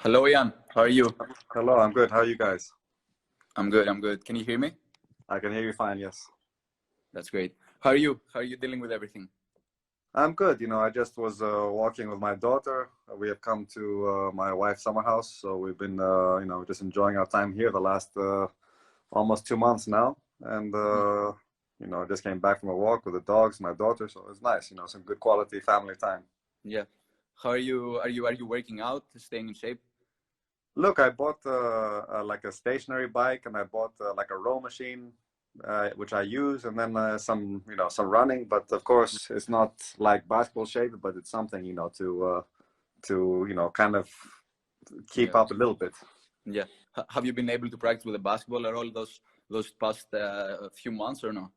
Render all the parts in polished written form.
Hello, Ian. How are you? Hello, I'm good. How are you guys? I'm good. I'm good. Can you hear me? I can hear you fine, yes. That's great. How are you? How are you dealing with everything? I'm good. I just was walking with my daughter. We have come to my wife's summer house, so we've been, just enjoying our time here the last almost 2 months now. And, Mhm. just came back from a walk with the dogs, my daughter, so it's nice, some good quality family time. Yeah. How are you? Are you working out, staying in shape? Look, I bought like a stationary bike, and I bought like a row machine, which I use, and then some running. But of course, it's not like basketball shape, but it's something to kind of keep Yeah. up a little bit. Yeah. Have you been able to practice with the basketball at all those past few months or no?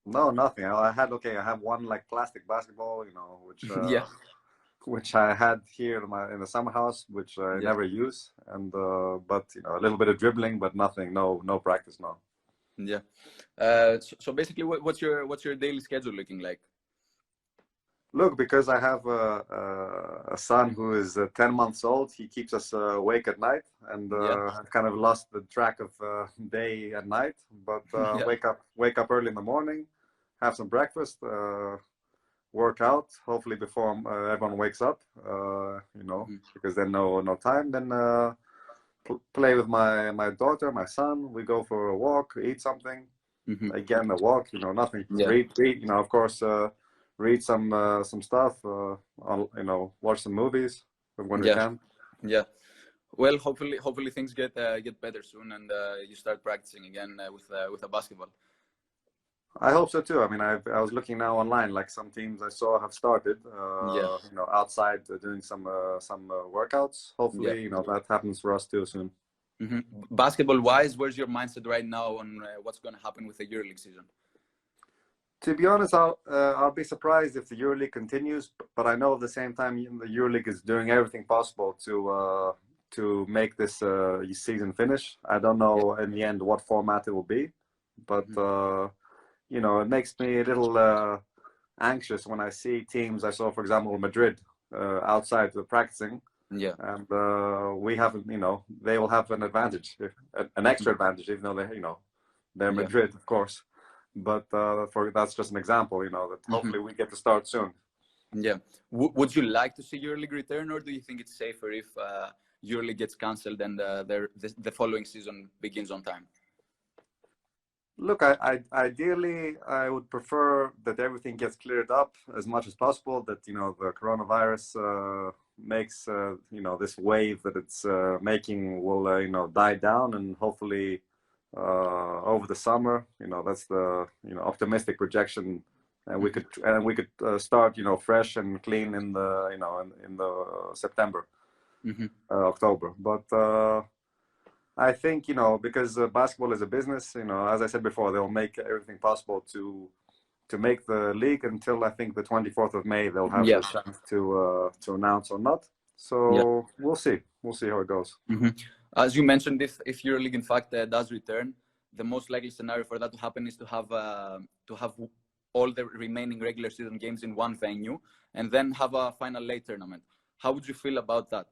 No, nothing. I have one like plastic basketball, which Yeah. which I had here in the summer house, which I Yeah. never use, and but a little bit of dribbling, but nothing, no practice, no. Yeah. So basically, what's your daily schedule looking like? Look, because I have a son who is 10 months old, he keeps us awake at night, and Yeah. I've kind of lost the track of day and night. But Yeah. wake up early in the morning, have some breakfast, work out, hopefully before everyone wakes up, Mhm. because then no time. Then play with my daughter, my son. We go for a walk, eat something, Mhm. again a walk, nothing, Yeah. read, of course, read some stuff, watch some movies when we Yeah. can. Yeah. Well, hopefully things get better soon, and you start practicing again with a basketball. I hope so too. I mean, I was looking now online, like some teams I saw have started, Yeah. outside doing some workouts. Yeah. Hopefully, that happens for us too soon. Hmm. Basketball wise, where's your mindset right now on what's going to happen with the EuroLeague season? To be honest, I'll be surprised if the EuroLeague continues, but I know at the same time the EuroLeague is doing everything possible to make this season finish. I don't Yeah. know in the end what format it will be, but Hmm. it makes me a little anxious when I see teams. I saw, for example, Madrid outside practicing, Yeah. and we haven't. They will have an advantage, an Hmm. extra advantage, even though they're Yeah. Madrid, of course. But for that's just an example, that Hmm. hopefully we get to start soon. Yeah. Would you like to see EuroLeague return, or do you think it's safer if EuroLeague gets cancelled and the following season begins on time? Look, ideally, I would prefer that everything gets cleared up as much as possible. That the coronavirus makes this wave that it's making will die down, and hopefully over the summer, that's the optimistic projection, and we Hmm. could start fresh and clean in the in the September, Hmm. October. But I think because basketball is a business. As I said before, they'll make everything possible to make the league until I think the 24th of May. They'll have Yeah. the chance to announce or not. Yeah. So we'll see. We'll see how it goes. Hmm. As you mentioned, if EuroLeague in fact does return, the most likely scenario for that to happen is to have all the remaining regular season games in one venue and then have a final late tournament. How would you feel about that?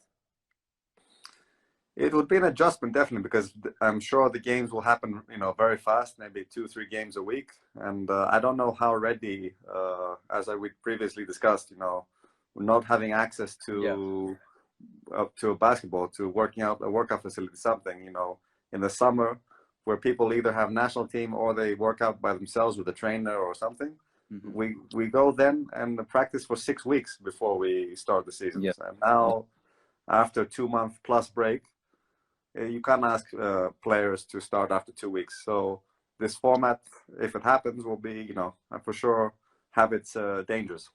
It would be an adjustment, definitely, because I'm sure the games will happen, very fast, maybe 2, 3 games a week. And I don't know how ready, as we previously discussed, not having access Yeah. to a basketball, to working out a workout facility, something, in the summer, where people either have national team or they work out by themselves with a trainer or something. Hmm. We go then and practice for 6 weeks before we start the Yeah. seasons. And Yeah. now, after 2 month plus break, you can't ask players to start after 2 weeks. So this format, if it happens, will be, for sure have its dangers.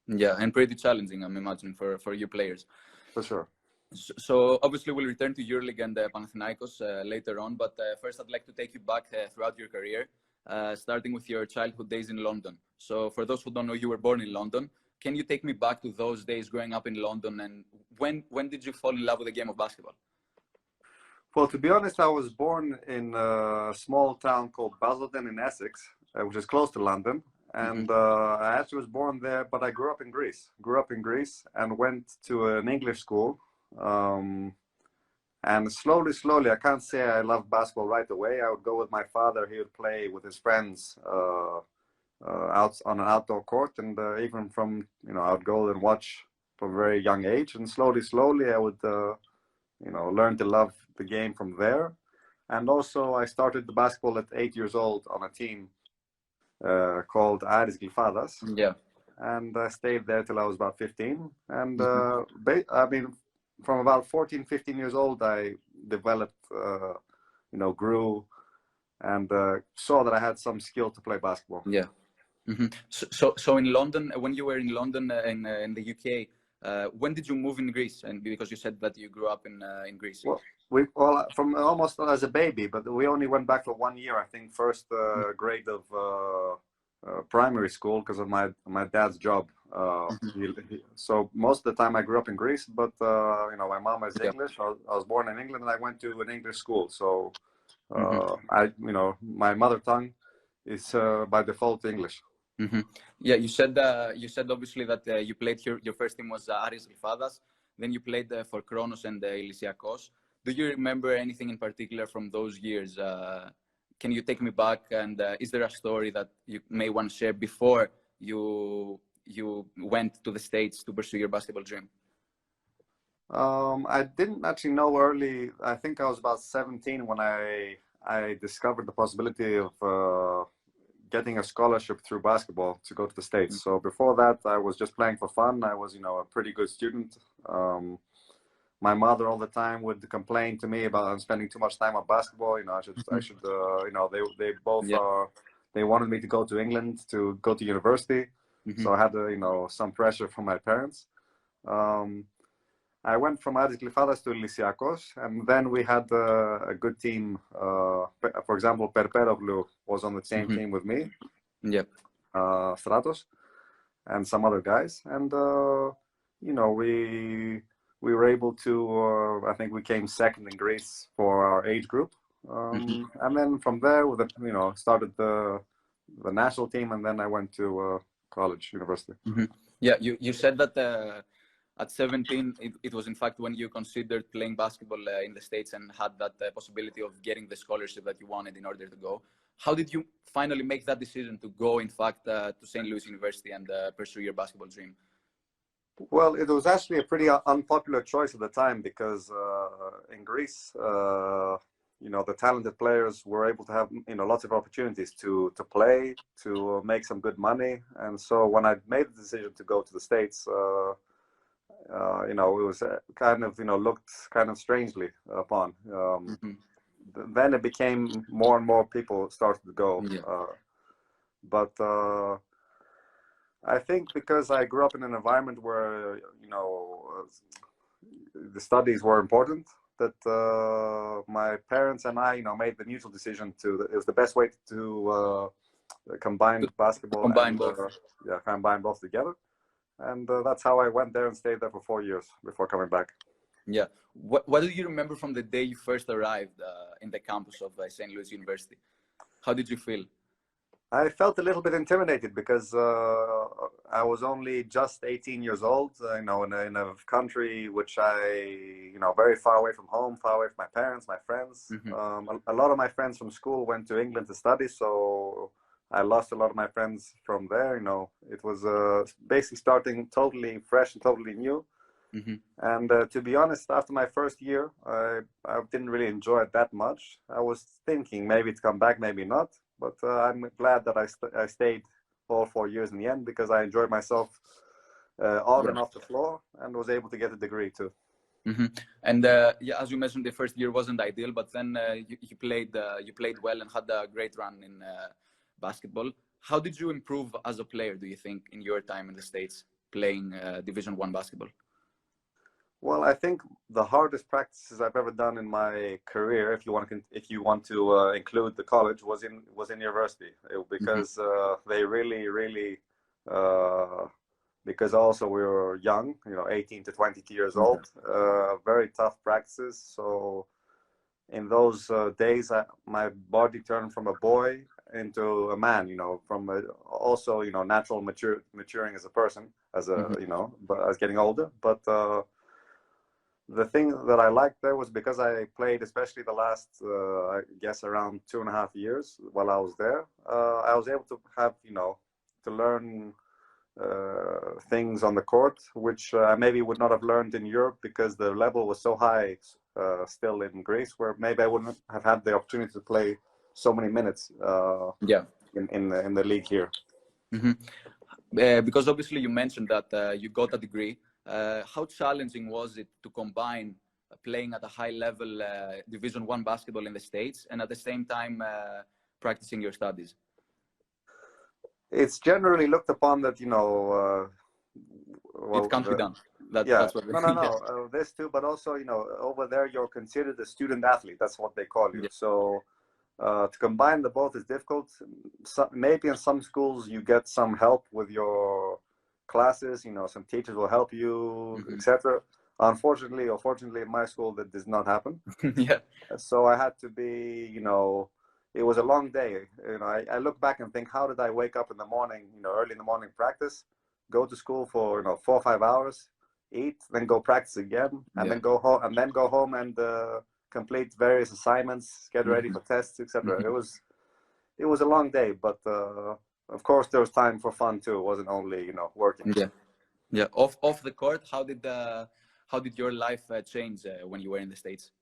Yeah, and pretty challenging, I'm imagining, for you players. For sure. So obviously we'll return to EuroLeague and Panathinaikos later on, but first I'd like to take you back throughout your career, starting with your childhood days in London. So for those who don't know, you were born in London. Can you take me back to those days growing up in London, and when did you fall in love with the game of basketball? Well, to be honest, I was born in a small town called Basildon in Essex, which is close to London. Hmm. And I actually was born there, but I grew up in Greece. Grew up in Greece and went to an English school And slowly, I can't say I loved basketball right away. I would go with my father. He would play with his friends out on an outdoor court, and even from, I would go and watch from a very young age. And slowly, I would, learn to love the game from there. And also, I started the basketball at 8 years old on a team called Aris Glyfadas. Yeah. And I stayed there till I was about 15. And Mm-hmm. from about 14, 15 years old, I developed, grew, and saw that I had some skill to play basketball. Yeah. Mm-hmm. So in London, when you were in London in the UK, when did you move in Greece? And because you said that you grew up in Greece. Well, from almost as a baby, but we only went back for 1 year. I think first grade of primary school because of my dad's job. So most of the time I grew up in Greece, but my mom is English. I was born in England, and I went to an English school. So my mother tongue is by default English. Mm-hmm. Yeah, you said obviously that you played your first team was Aris Glyfadas, then you played for Kronos and Lysiakos. Do you remember anything in particular from those years? Can you take me back? And is there a story that you may want to share before you went to the States to pursue your basketball dream? I didn't actually know early. I think I was about 17 when I discovered the possibility of getting a scholarship through basketball to go to the States. So before that, I was just playing for fun. I was, a pretty good student. My mother all the time would complain to me about spending too much time on basketball. I should, they both they wanted me to go to England to go to university. So I had, some pressure from my parents. I went from Aris Glyfadas to Lysiakos, and then we had a good team. For example, Perperoglu was on the same team with me. Yep. Stratos, and some other guys, and we were able to. I think we came second in Greece for our age group, and then from there, started the national team, and then I went to college, university. Yeah, you said that. At 17, it was in fact when you considered playing basketball in the States and had that possibility of getting the scholarship that you wanted in order to go. How did you finally make that decision to go, in fact, to St. Louis University and pursue your basketball dream? Well, it was actually a pretty unpopular choice at the time because in Greece, the talented players were able to have, lots of opportunities to play, to make some good money. And so when I made the decision to go to the States, it was kind of, looked kind of strangely upon. Then it became more and more people started to go. But I think because I grew up in an environment where, the studies were important, that my parents and I, made the mutual decision it was the best way to combine basketball combine both. Combine both together. And that's how I went there and stayed there for 4 years before coming back. Yeah. What do you remember from the day you first arrived in the campus of St. Louis University? How did you feel? I felt a little bit intimidated because I was only just 18 years old, in a country which very far away from home, far away from my parents, my friends. A lot of my friends from school went to England to study, so I lost a lot of my friends from there. It was basically starting totally fresh and totally new. And to be honest, after my first year, I didn't really enjoy it that much. I was thinking maybe to come back, maybe not. But I'm glad that I stayed all 4 years in the end because I enjoyed myself on and off the floor and was able to get a degree too. And as you mentioned, the first year wasn't ideal, but then you played well and had a great run in basketball. How did you improve as a player, do you think, in your time in the States playing Division I basketball? Well, I think the hardest practices I've ever done in my career, if you want to include the college, was in university because they really because also we were young, 18 to 22 years old, very tough practices. So in those days, my body turned from a boy into a man, from also, natural maturing as a person, but as getting older. But the thing that I liked there was because I played, especially the last, I guess, around 2.5 years while I was there. I was able to have, to learn things on the court, which I maybe would not have learned in Europe because the level was so high still in Greece, where maybe I wouldn't have had the opportunity to play so many minutes in the league here. Mm-hmm. Because obviously you mentioned that you got a degree. How challenging was it to combine playing at a high level Division I basketball in the States and at the same time practicing your studies? It's generally looked upon that, It can't be done. That's what no. Yeah. This too, but also, over there you're considered a student athlete. That's what they call you. Yeah. So to combine the both is difficult. Maybe in some schools you get some help with your classes. Some teachers will help you, etc. Unfortunately or fortunately, in my school that does not happen. Yeah. So I had to be, it was a long day. I look back and think, how did I wake up in the morning, early in the morning, practice, go to school for 4 or 5 hours, eat, then go practice again, and then go home and complete various assignments, get ready for tests, etc. It was a long day, but of course there was time for fun too. It wasn't only working. Yeah. Off the court, how did your life change when you were in the States?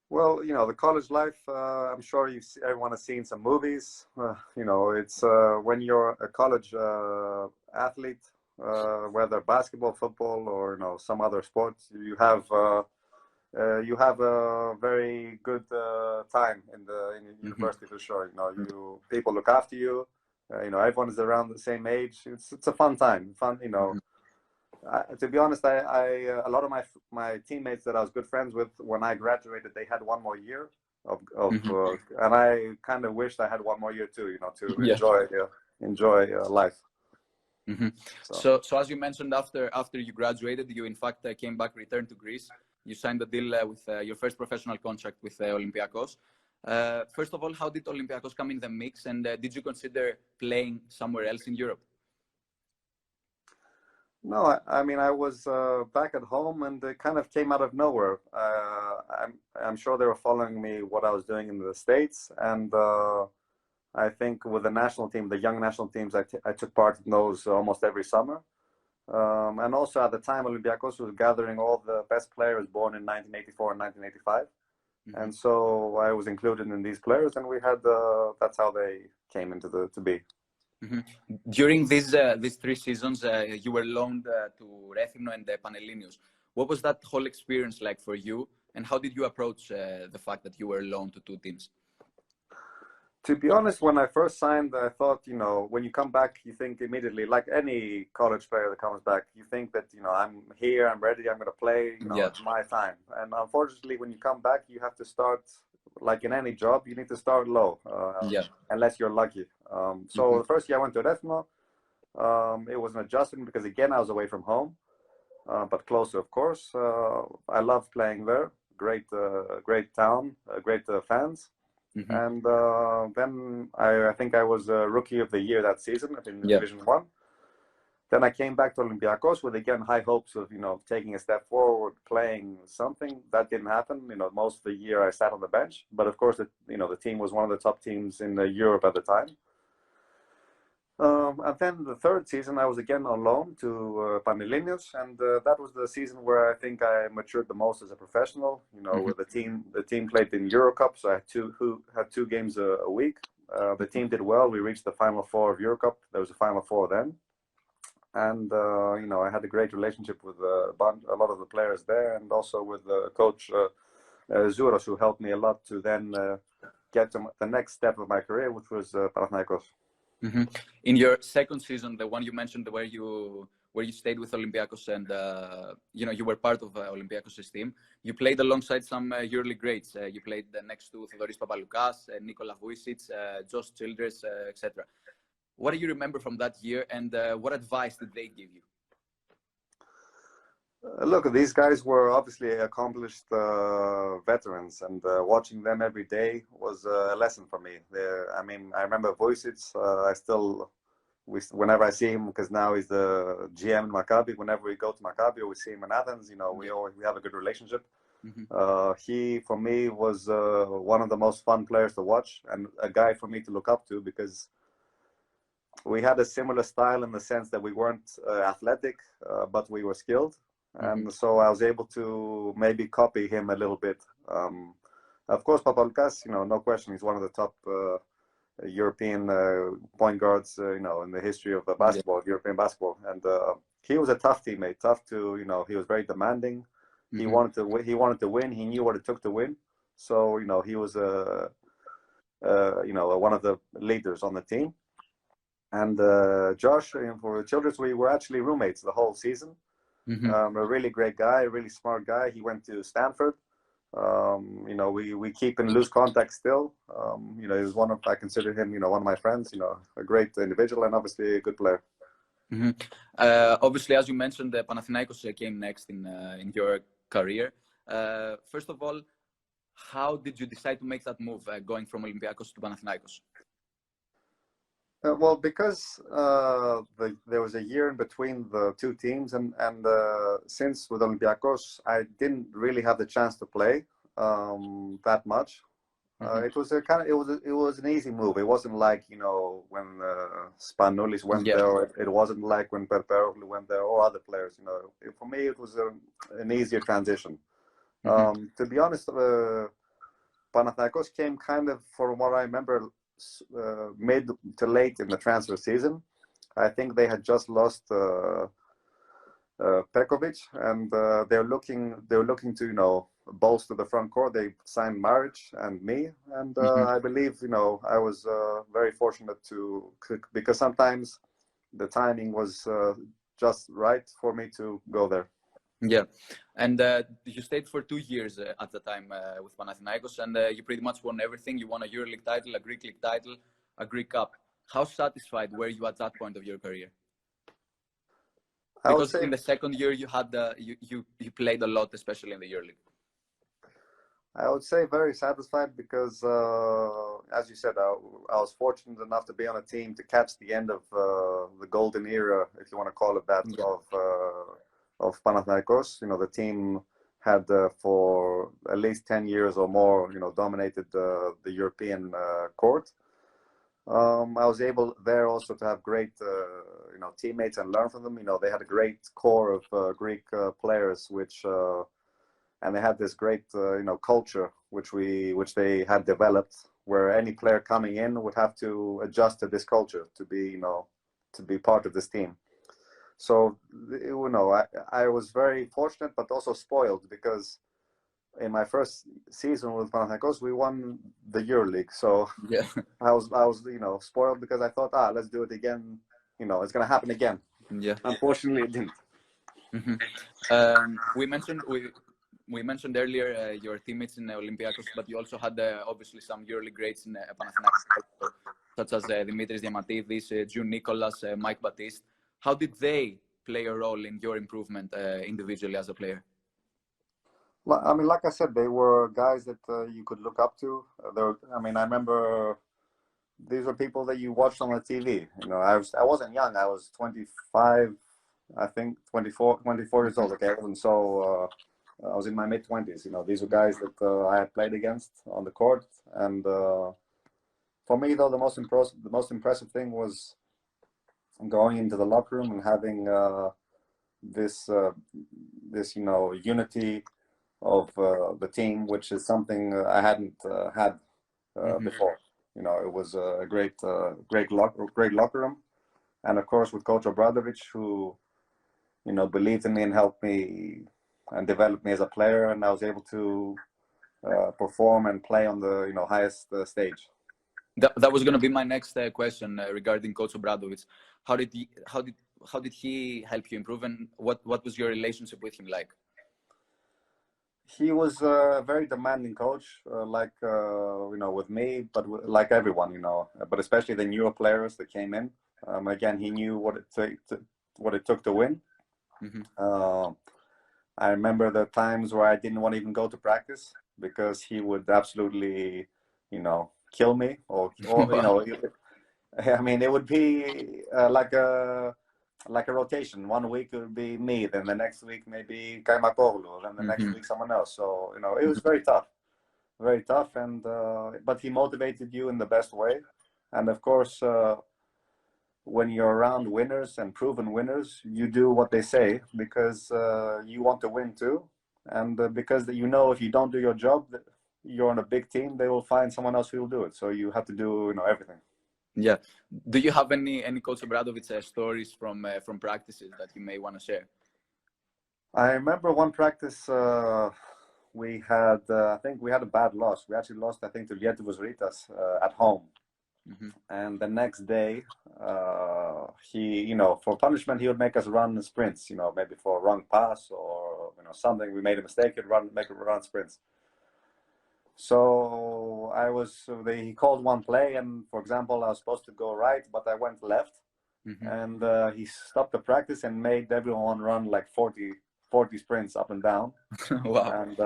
Well, the college life, I'm sure everyone has seen some movies. It's when you're a college athlete, whether basketball, football, or some other sports, you have a very good time in the university for sure. People look after you. Everyone is around the same age. It's a fun time. To be honest, a lot of my teammates that I was good friends with when I graduated, they had one more year and I kind of wished I had one more year too, to enjoy life. So as you mentioned, after you graduated, you in fact returned to Greece. You signed a deal with your first professional contract with Olympiakos. First of all, how did Olympiakos come in the mix, and did you consider playing somewhere else in Europe? No, I mean, I was back at home, and it kind of came out of nowhere. I'm sure they were following me, what I was doing in the States, and I think with the national team, the young national teams, I took part in those almost every summer. And also at the time, Olympiakos was gathering all the best players born in 1984 and 1985. And so I was included in these players, and we had that's how they came into to be. During these 3 seasons, you were loaned to Rethymno and Panellinios. What was that whole experience like for you, and how did you approach the fact that you were loaned to 2 teams? To be honest, when I first signed, I thought, when you come back, you think immediately, like any college player that comes back, you think that, I'm here, I'm ready, I'm going to play, it's my time. And unfortunately, when you come back, you have to start, like in any job, you need to start low, unless you're lucky. So the first year I went to Rethymno, it was an adjustment because, again, I was away from home, but closer, of course. I loved playing there. Great town, great fans. And then I think I was Rookie of the Year that season in Division I. Then I came back to Olympiakos with, again, high hopes of, taking a step forward, playing something. That didn't happen. Most of the year I sat on the bench. But, of course, the team was one of the top teams in Europe at the time. And then the third season, I was again on loan to Panellinios, and that was the season where I think I matured the most as a professional. Where the team played in Eurocup, so I had 2 games a week. The team did well. We reached the Final Four of Eurocup. There was a Final Four then, and I had a great relationship with a lot of the players there, and also with coach Zouros, who helped me a lot to then get to the next step of my career, which was Panathinaikos. In your second season, the one you mentioned, where you stayed with Olympiakos and you were part of Olympiakos' team, you played alongside some EuroLeague greats. You played next to Theodoris Papaloukas, Nikola Vuicic, Josh Childress, etc. What do you remember from that year, and what advice did they give you? Look, these guys were obviously accomplished veterans, and watching them every day was a lesson for me. I remember Vuicic. I still whenever I see him, because now he's the GM in Maccabi. Whenever we go to Maccabi or we see him in Athens, we have a good relationship. He, for me, was one of the most fun players to watch and a guy for me to look up to, because we had a similar style in the sense that we weren't athletic, but we were skilled. And so I was able to maybe copy him a little bit. Of course, Vouyoukas, no question, he's one of the top European point guards, in the history of basketball, European basketball. And he was a tough teammate, tough to, he was very demanding. He wanted to win. He knew what it took to win. So, he was one of the leaders on the team. And Josh, for Childress, we were actually roommates the whole season. A really great guy, a really smart guy. He went to Stanford. We keep in loose contact still. He's I consider him, one of my friends, a great individual and obviously a good player. Obviously, as you mentioned, the Panathinaikos came next in your career. First of all, how did you decide to make that move, going from Olympiacos to Panathinaikos? Well, because there was a year in between the two teams, and since with Olympiacos, I didn't really have the chance to play that much. It was it was an easy move. It wasn't like when Spanoulis went there. It wasn't like when Perperoglu went there or other players. For me, it was an easier transition. To be honest, Panathinaikos came kind of, from what I remember, mid to late in the transfer season. I think they had just lost Pekovic, and they're looking to bolster the front court. They signed Maric and me, and I believe I was very fortunate because sometimes the timing was just right for me to go there. Yeah, and you stayed for 2 years at the time with Panathinaikos, and you pretty much won everything. You won a EuroLeague title, a Greek League title, a Greek Cup. How satisfied were you at that point of your career? Because in the second year you had you played a lot, especially in the EuroLeague. I would say very satisfied because, as you said, I was fortunate enough to be on a team to catch the end of the golden era, if you want to call it that, of Panathinaikos. The team had for at least 10 years or more, dominated the European court. I was able there also to have great, teammates and learn from them. They had a great core of Greek players, and they had this great, culture which they had developed, where any player coming in would have to adjust to this culture to be part of this team. So, I was very fortunate, but also spoiled, because in my first season with Panathinaikos, we won the EuroLeague. So I was spoiled, because I thought, let's do it again. It's going to happen again. Yeah. Unfortunately, it didn't. We mentioned earlier your teammates in Olympiacos, but you also had obviously some EuroLeague greats in Panathinaikos, such as Dimitris Diamatidis, June Nicholas, Mike Batiste. How did they play a role in your improvement individually as a player? I mean, like I said, they were guys that you could look up to. I remember these were people that you watched on the TV. I wasn't young. I was 25, I think, 24 years old. Okay, and so I was in my mid-20s. These were guys that I had played against on the court. And for me, though, the most impressive thing was going into the locker room and having this unity of the team, which is something I hadn't had before. It was a great locker room, and of course with Coach Obradovic, who believed in me and helped me and developed me as a player, and I was able to perform and play on the highest stage. That was going to be my next question regarding Coach Obradovic. How did he help you improve, and what was your relationship with him like? He was a very demanding coach, with me, but like everyone, but especially the newer players that came in. Again, he knew what it took to win. I remember the times where I didn't want to even go to practice, because he would absolutely, kill me, or I mean, it would be like a rotation. One week it would be me, then the next week maybe Kaimakoglu, then the next week someone else. So it was very tough, and but he motivated you in the best way, and of course. When you're around winners and proven winners, you do what they say because you want to win too, and because if you don't do your job, you're on a big team, they will find someone else who will do it. So you have to do everything. Yeah. Do you have any Coach Obradovic stories from practices that you may want to share? I remember one practice we had. I think we had a bad loss. We actually lost, I think, to Vouyoukas at home. And the next day, he, for punishment, he would make us run sprints, maybe for a wrong pass or, something. We made a mistake, he'd make us run sprints. So he called one play, and for example, I was supposed to go right, but I went left. And he stopped the practice and made everyone run like 40 sprints up and down. Wow. And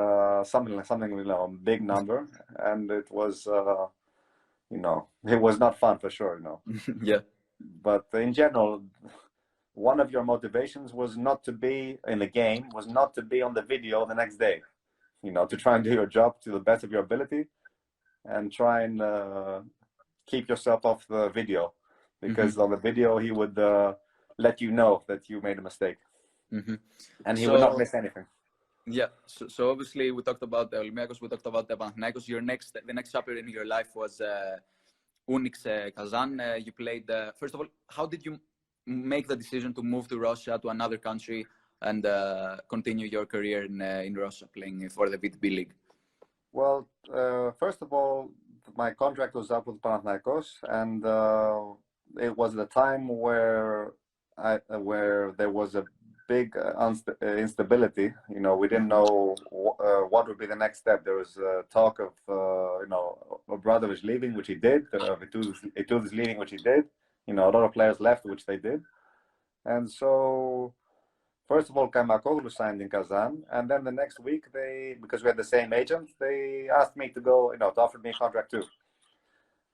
something, a big number. And it was, it was not fun for sure, Yeah. But in general, one of your motivations was not to be in the game, was not to be on the video the next day, to try and do your job to the best of your ability and try and keep yourself off the video, because on the video he would let you know that you made a mistake, and he would not miss anything. Yeah, so obviously we talked about the Olympiacos, we talked about the Panathinaikos. The next chapter in your life was Vouyoukas Kazan. You played. First of all, how did you make the decision to move to Russia, to another country, and continue your career in Russia, playing for the VTB League? Well, first of all, my contract was up with Panathinaikos, and it was the time where there was a big instability. We didn't know what would be the next step. There was talk of Obradovic leaving, which he did. Itoudis leaving, which he did. A lot of players left, which they did. And so, first of all, Kaimakoglu signed in Kazan, and then the next week because we had the same agent, they asked me to go, to offer me a contract too.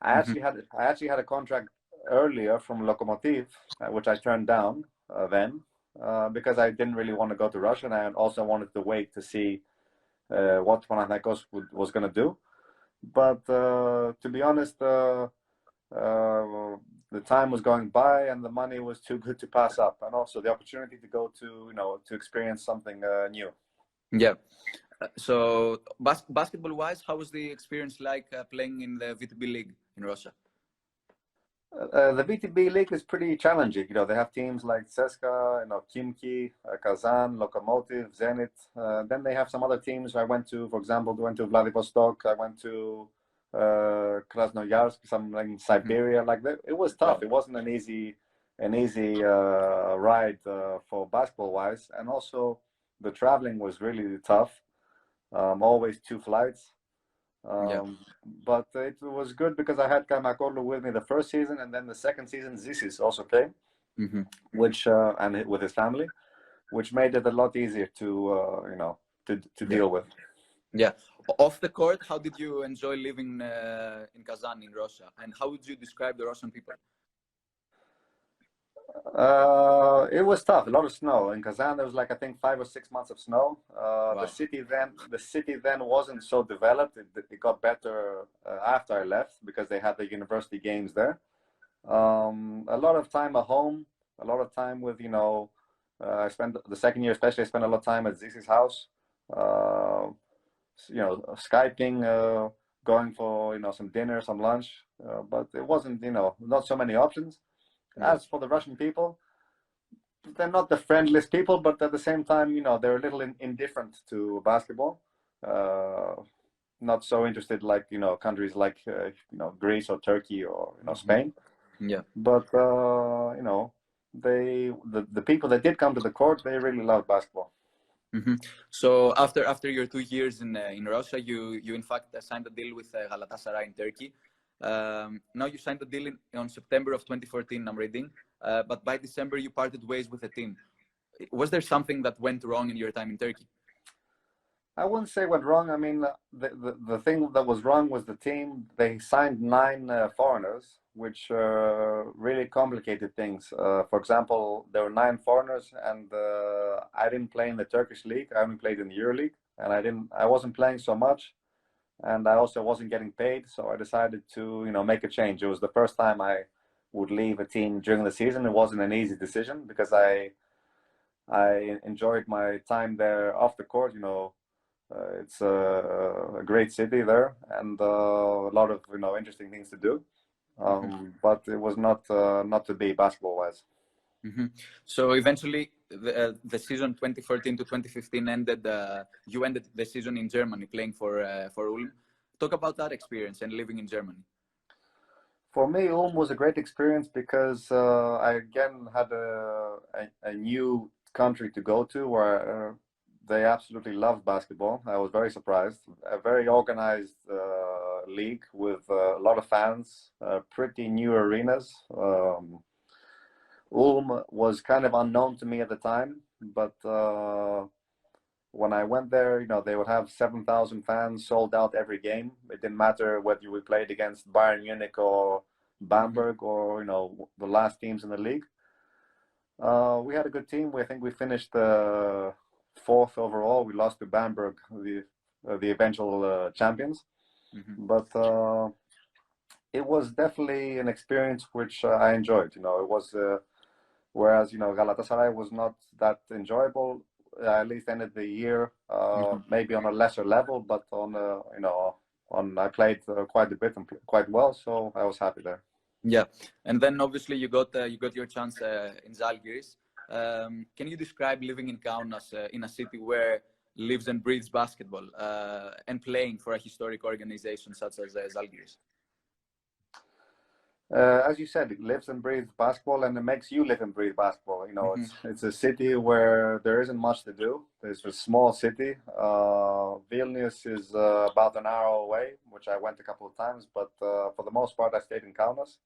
I actually had a contract earlier from Lokomotiv, which I turned down then. Because I didn't really want to go to Russia, and I also wanted to wait to see what Panathinaikos was going to do. But to be honest, the time was going by, and the money was too good to pass up, and also the opportunity to go to experience something new. Yeah. So basketball-wise, how was the experience like playing in the VTB League in Russia? The VTB League is pretty challenging. They have teams like CSKA, Khimki, Kazan, Lokomotiv, Zenit. Then they have some other teams. For example, went to Vladivostok. I went to Krasnoyarsk, in Siberia. It was tough. It wasn't an easy ride for basketball-wise. And also, the traveling was really tough. Always 2 flights. But it was good because I had Kaimakoglu with me the first season, and then the second season Zisis also came, which and with his family, which made it a lot easier to deal with. Yeah. Off the court, how did you enjoy living in Kazan in Russia, and how would you describe the Russian people? It was tough. A lot of snow in Kazan. There was I think 5 or 6 months of snow. Wow. The city then wasn't so developed. It got better after I left because they had the university games there. A lot of time at home. A lot of time with I spent the second year especially. I spent a lot of time at Zis's house. Skyping, going for some dinner, some lunch. But it wasn't not so many options. As for the Russian people, they're not the friendliest people, but at the same time, they're a little indifferent to basketball. Not so interested like countries like Greece or Turkey or Spain. Yeah. But the people that did come to the court, they really love basketball. So after your 2 years in Russia, you in fact signed a deal with Galatasaray in Turkey. Now you signed a deal on September of 2014, I'm reading, but by December you parted ways with the team. Was there something that went wrong in your time in Turkey? I wouldn't say went wrong. I mean, the thing that was wrong was the team. They signed 9 foreigners, which really complicated things. For example, there were 9 foreigners, and I didn't play in the Turkish league. I only played in the EuroLeague, and I wasn't playing so much, and I also wasn't getting paid. So I decided to, make a change. It was the first time I would leave a team during the season. It wasn't an easy decision because I enjoyed my time there off the court. It's a great city there, and a lot of interesting things to do. But it was not to be basketball wise. So eventually, the season 2014 to 2015 ended. You ended the season in Germany playing for Ulm. Talk about that experience and living in Germany. For me, Ulm was a great experience because I again had a new country to go to where they absolutely loved basketball. I was very surprised. A very organized league with a lot of fans, pretty new arenas. Ulm was kind of unknown to me at the time, but when I went there, they would have 7,000 fans, sold out every game. It didn't matter whether we played against Bayern Munich or Bamberg or the last teams in the league. We had a good team. I think we finished 4th overall. We lost to Bamberg, the eventual champions. But it was definitely an experience which I enjoyed. It was whereas Galatasaray was not that enjoyable. At least ended the year maybe on a lesser level, but I played quite a bit and quite well, so I was happy there. Yeah, and then obviously you got your chance in Zalgiris. Can you describe living in Kaunas, in a city where lives and breathes basketball, and playing for a historic organization such as Zalgiris? As you said, it lives and breathes basketball, and it makes you live and breathe basketball. It's a city where there isn't much to do. It's a small city. Vilnius is about an hour away, which I went a couple of times, but for the most part, I stayed in Kaunas.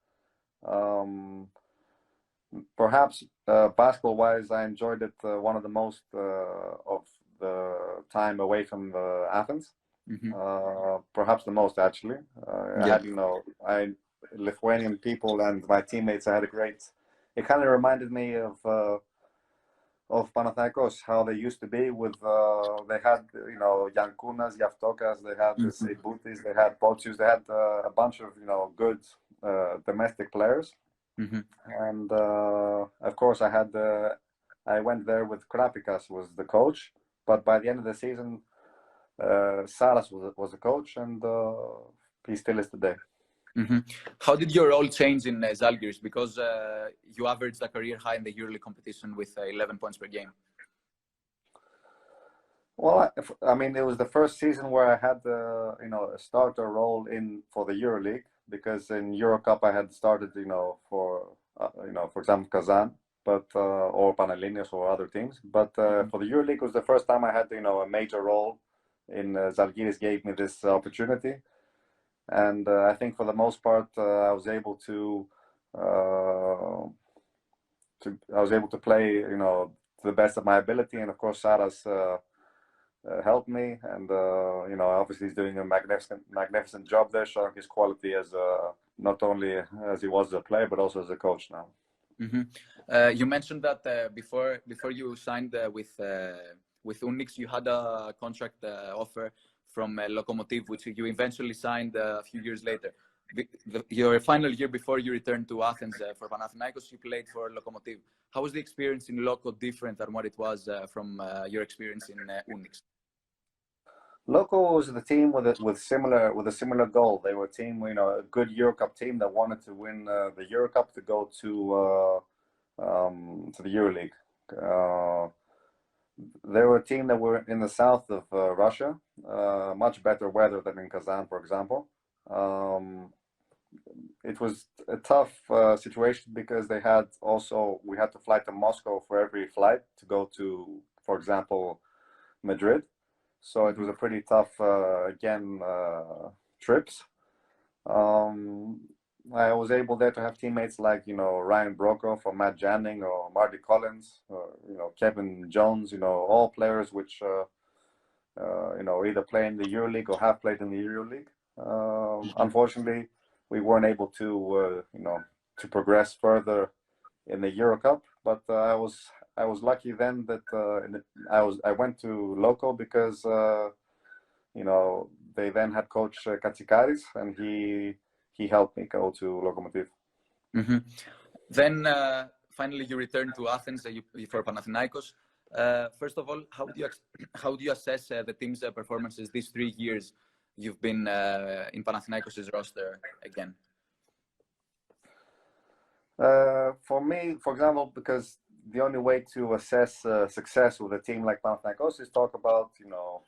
Perhaps basketball-wise, I enjoyed it one of the most of the time away from Athens. Perhaps the most, actually. I had, Lithuanian people and my teammates. I had a great. It kind of reminded me of Panathinaikos, how they used to be. With they had Yankunas, Yaftokas, they had the Seibutis, they had Potius, they had a bunch of good domestic players. And of course, I went there with Krapikas was the coach, but by the end of the season, Saras was the coach, and he still is today. How did your role change in Zalgiris? Because you averaged a career high in the EuroLeague competition with 11 points per game. Well, I mean, it was the first season where I had a starter role for the EuroLeague, because in Eurocup I had started for example Kazan, but or Panathinaikos or other teams. But for the EuroLeague, it was the first time I had a major role in Zalgiris. Gave me this opportunity. And I think for the most part, I was able to play, to the best of my ability. And of course, Saras helped me, and obviously he's doing a magnificent job there, showing his quality as not only as he was as a player, but also as a coach now. You mentioned that before you signed with Unix, you had a contract offer from Lokomotiv, which you eventually signed a few years later. Your final year before you returned to Athens for Panathinaikos, you played for Lokomotiv. How was the experience in Loko different than what it was from your experience in Unix? Loko was the team with a similar goal. They were a team, a good Eurocup team that wanted to win the Eurocup to go to the EuroLeague. They were a team that were in the south of Russia, much better weather than in Kazan, for example. It was a tough situation because we had to fly to Moscow for every flight to go to, for example, Madrid. So it was a pretty tough, trips. I was able there to have teammates like, Ryan Brokov or Matt Janning or Marty Collins, or, Kevin Jones, all players which either play in the EuroLeague or have played in the EuroLeague. Unfortunately, we weren't able to to progress further in the Euro Cup. But I was lucky then that I went to Loco because they then had coach Katsikaris, and he helped me go to Lokomotiv. Mm-hmm. Then finally you returned to Athens for Panathinaikos. First of all, how do you assess the team's performances these 3 years you've been in Panathinaikos' roster again? For me, for example, because the only way to assess success with a team like Panathinaikos is talk about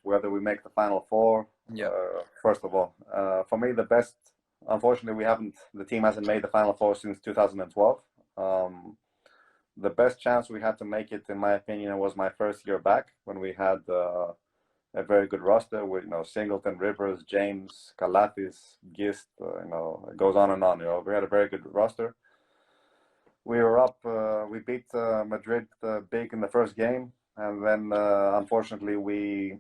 whether we make the Final Four. Yeah. First of all, for me, the best. Unfortunately, the team hasn't made the Final Four since 2012. The best chance we had to make it, in my opinion, was my first year back when we had a very good roster with Singleton, Rivers, James, Kalatis, Gist. It goes on and on. We had a very good roster. We were up. We beat Madrid big in the first game, and then unfortunately we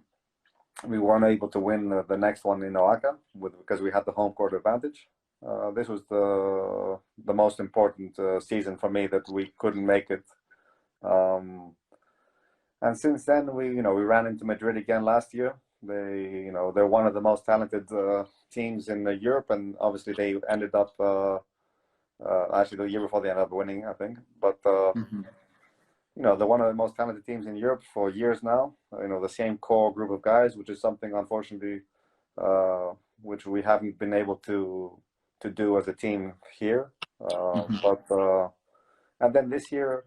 weren't able to win the next one in Oaxaca because we had the home court advantage. This was the most important season for me, that we couldn't make it. And since then we ran into Madrid again last year. They're one of the most talented teams in Europe, and obviously they ended up. Actually, the year before they ended up winning, I think. But they're one of the most talented teams in Europe for years now. The same core group of guys, which is something, unfortunately, which we haven't been able to do as a team here. And then this year,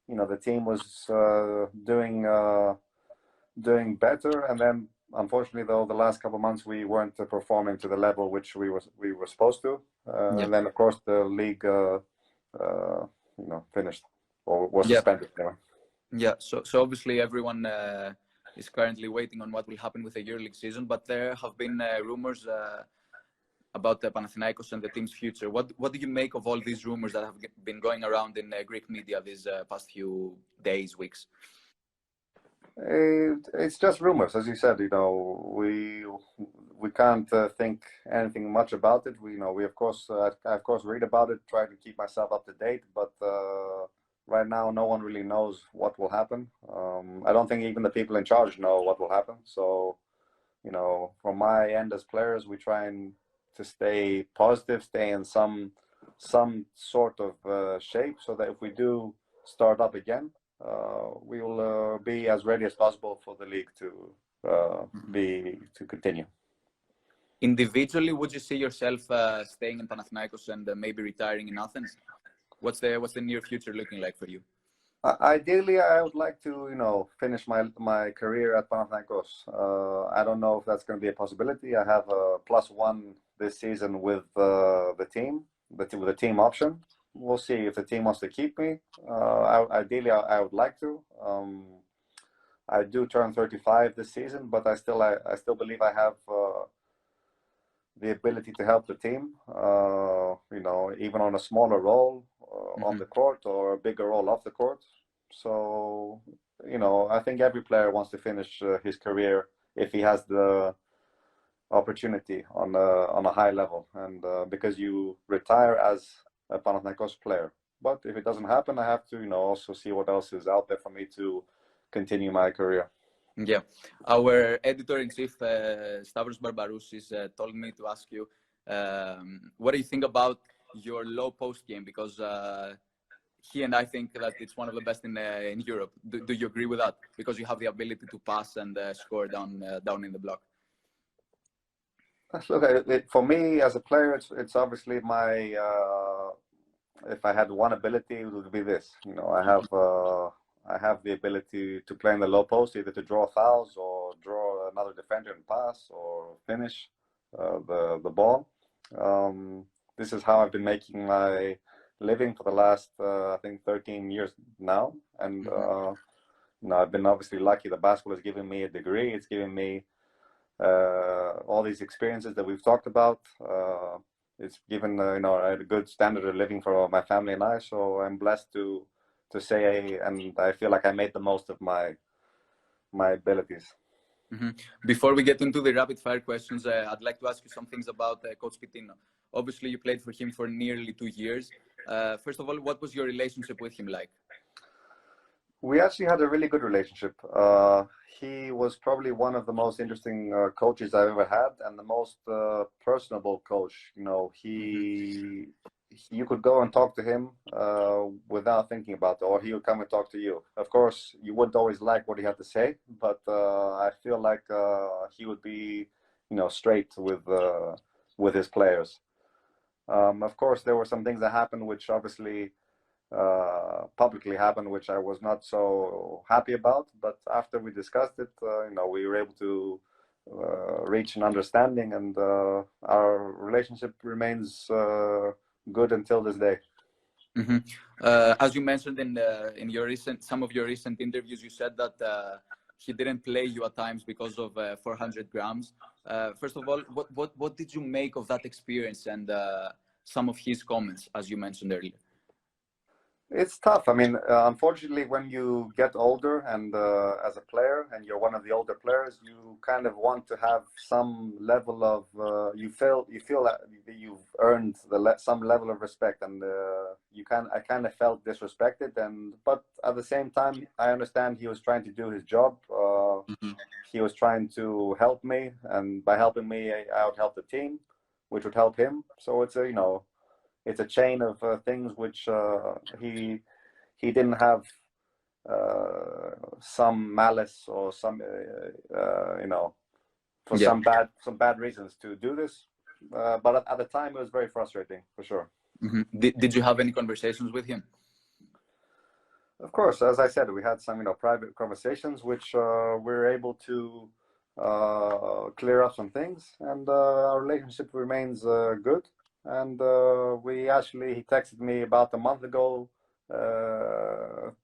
the team was doing better, and then unfortunately, though, the last couple of months we weren't performing to the level which we were supposed to. And then, of course, the league, finished or was suspended. Yeah. So obviously everyone is currently waiting on what will happen with the EuroLeague season. But there have been rumors about the Panathinaikos and the team's future. What do you make of all these rumors that have been going around in Greek media these past few days, weeks? It's just rumors, as you said. We can't think anything much about it. We of course I of course read about it, try to keep myself up to date. But right now, no one really knows what will happen. I don't think even the people in charge know what will happen. So, from my end as players, we try to stay positive, stay in some sort of shape, so that if we do start up again, we will be as ready as possible for the league to continue. Individually, would you see yourself staying in Panathinaikos and maybe retiring in Athens? What's the near future looking like for you? Ideally, I would like to, finish my career at Panathinaikos. I don't know if that's going to be a possibility. I have a +1 this season with the team, with the team option. We'll see if the team wants to keep me. Ideally, I would like to. I do turn 35 this season, but I still believe I have the ability to help the team. Even on a smaller role on the court, or a bigger role off the court. So, I think every player wants to finish his career if he has the opportunity on a high level, and because you retire as a Panathinaikos player. But if it doesn't happen, I have to, also see what else is out there for me to continue my career. Yeah. Our editor-in-chief, Stavros Barbarousis, told me to ask you, what do you think about your low post game? Because he and I think that it's one of the best in Europe. Do you agree with that? Because you have the ability to pass and score down in the block. Look, for me as a player, it's obviously my. If I had one ability, it would be this. I have the ability to play in the low post, either to draw fouls or draw another defender and pass or finish the ball. This is how I've been making my living for the last, I think, 13 years now. And I've been obviously lucky. The basketball has given me a degree. It's given me all these experiences that we've talked about. It's given a good standard of living for my family and I. So I'm blessed to say, and I feel like I made the most of my abilities. Mhm. Before we get into the rapid fire questions, I'd like to ask you some things about Coach Pitino. Obviously, you played for him for nearly 2 years. First of all, what was your relationship with him like? We actually had a really good relationship. He was probably one of the most interesting coaches I've ever had, and the most personable coach. You know, you could go and talk to him without thinking about it, or he would come and talk to you. Of course, you wouldn't always like what he had to say, but I feel like he would be, you know, straight with his players. Of course, there were some things that happened which obviously publicly happened, which I was not so happy about. But after we discussed it, you know, we were able to reach an understanding, and our relationship remains good until this day. Mm-hmm. As you mentioned in your some of your recent interviews, you said that he didn't play you at times because of 400 grams. First of all, what did you make of that experience and some of his comments, as you mentioned earlier? It's tough. I mean, unfortunately, when you get older and as a player, and you're one of the older players, you kind of want to have some level of you feel that you've earned some level of respect, and I kind of felt disrespected, but at the same time, I understand he was trying to do his job. He was trying to help me, and by helping me, I would help the team, which would help him. So it's a, you know, it's a chain of things which he didn't have some malice or some you know, for some bad reasons to do this. But at the time, it was very frustrating, for sure. Mm-hmm. Did you have any conversations with him? Of course, as I said, we had some, you know, private conversations which we were able to clear up some things, and our relationship remains good. And he texted me about a month ago,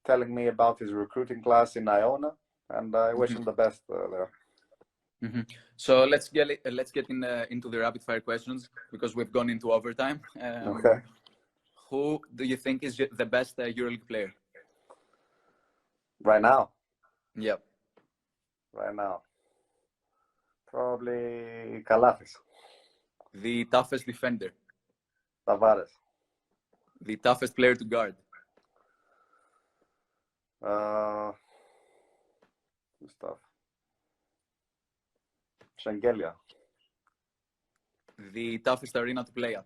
telling me about his recruiting class in Iona, and I wish him the best there. Mm-hmm. So let's get into the rapid fire questions, because we've gone into overtime. Okay. Who do you think is the best EuroLeague player Right now? Yep. Right now, probably Kalafis. The toughest defender? Tavares. The toughest player to guard? Stuff. Shengelia. The toughest arena to play at?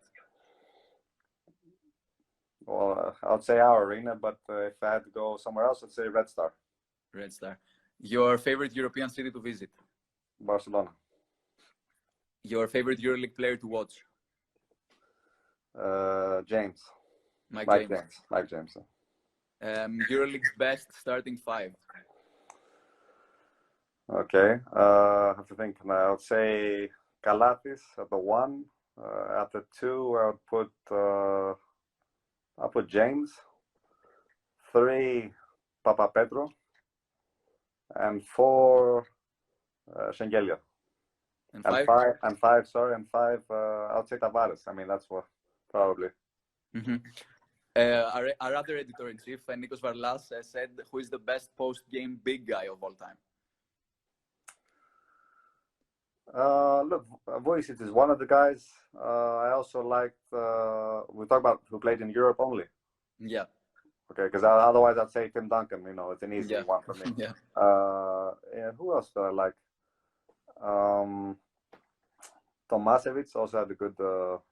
Well, I would say our arena, but if I had to go somewhere else, I'd say Red Star. Red Star. Your favorite European city to visit? Barcelona. Your favorite EuroLeague player to watch? James. Mike James. Mike James. EuroLeague's best starting five? Okay. I have to think now. I would say Kalafis at the 1. At the 2, I would put I'll put James. 3, Papapetro. And 4, Shengelia. And five, I would say Tavares. I mean, that's what, probably. Mm-hmm. Our other editor-in-chief, Nikos Varlas, said, who is the best post-game big guy of all time? Look, Vouyoukas is one of the guys. I also liked, we talk about who played in Europe only. Yeah. Okay, because otherwise I'd say Tim Duncan. You know, it's an easy one for me. Yeah. And who else do I like? Tomasevic also had a good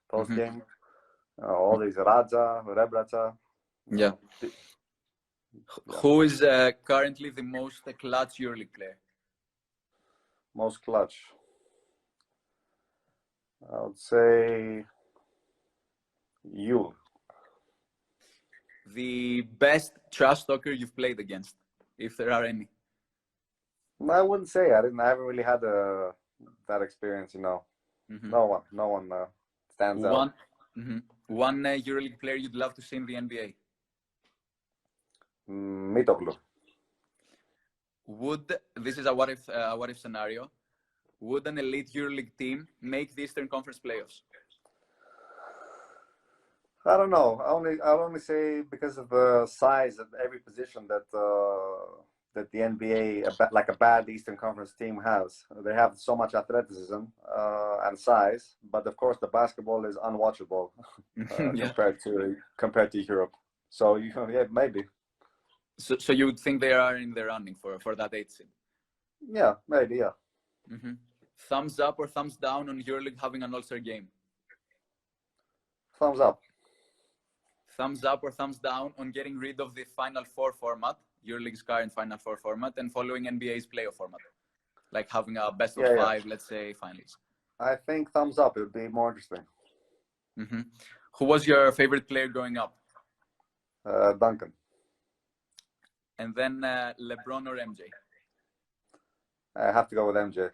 post game. All these Raja, Rebraca. Yeah. Who is currently the most clutch EuroLeague player? Most clutch. I would say you. The best trash talker you've played against, if there are any? I wouldn't say. I haven't really had that experience. You know, no one stands out. One EuroLeague player you'd love to see in the NBA? Mitoglu. This is a what if scenario? Would an elite EuroLeague team make the Eastern Conference playoffs? I don't know. I'll only say because of the size of every position that that the NBA, like a bad Eastern Conference team, has. They have so much athleticism and size, but of course the basketball is unwatchable Yeah. compared to Europe. So yeah, maybe. So you would think they are in the running for that 8th seed? Yeah, maybe. Yeah. Mm-hmm. Thumbs up or thumbs down on EuroLeague having an All-Star game? Thumbs up. Thumbs up or thumbs down on getting rid of the Final Four format, EuroLeague's current Final Four format, and following NBA's playoff format, like having a best of 5, let's say, finals? I think thumbs up. It would be more interesting. Mm-hmm. Who was your favorite player growing up? Duncan. And then LeBron or MJ? I have to go with MJ.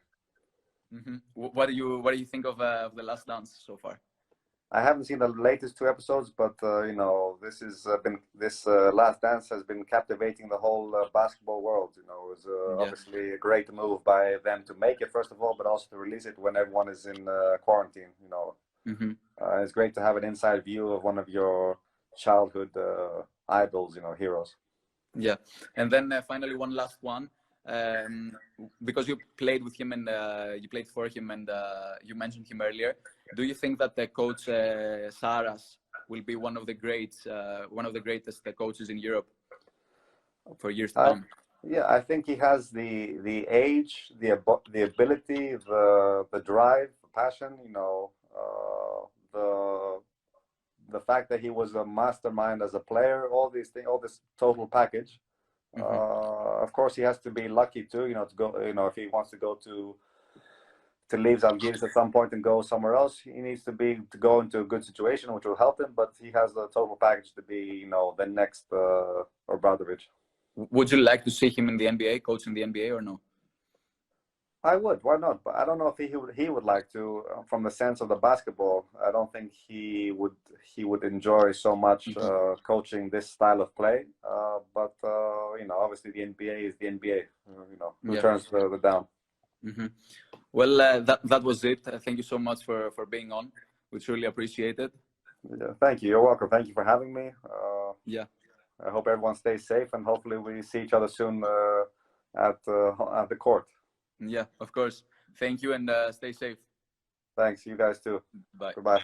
Mm-hmm. What do you think of The Last Dance so far? I haven't seen the latest 2 episodes, but this has been Last Dance has been captivating the whole basketball world. It was obviously a great move by them to make it, first of all, but also to release it when everyone is in quarantine. Mm-hmm. It's great to have an inside view of one of your childhood idols, heroes. Yeah, and then finally one last one. Because you played with him and you played for him and you mentioned him earlier, do you think that the coach Saras will be one of the greatest coaches in Europe for years to come? Yeah, I think he has the age, the ability, the drive, the passion. The fact that he was a mastermind as a player, all these things, all this total package. Of course, he has to be lucky too, to go. If he wants to go to leave Zalgiris at some point and go somewhere else, he needs to go into a good situation, which will help him. But he has the total package to be, the next Obradovic. Would you like to see him in the NBA, coach in the NBA, or no? I would. Why not? But I don't know if he would like to. From the sense of the basketball, I don't think he would enjoy so much coaching this style of play. But obviously the NBA is the NBA. Who turns the down. Mm-hmm. Well, that was it. Thank you so much for being on. We truly appreciate it. Yeah, thank you. You're welcome. Thank you for having me. Yeah. I hope everyone stays safe, and hopefully we see each other soon at the court. Yeah, of course. Thank you, and stay safe. Thanks. You guys too. Bye. Goodbye.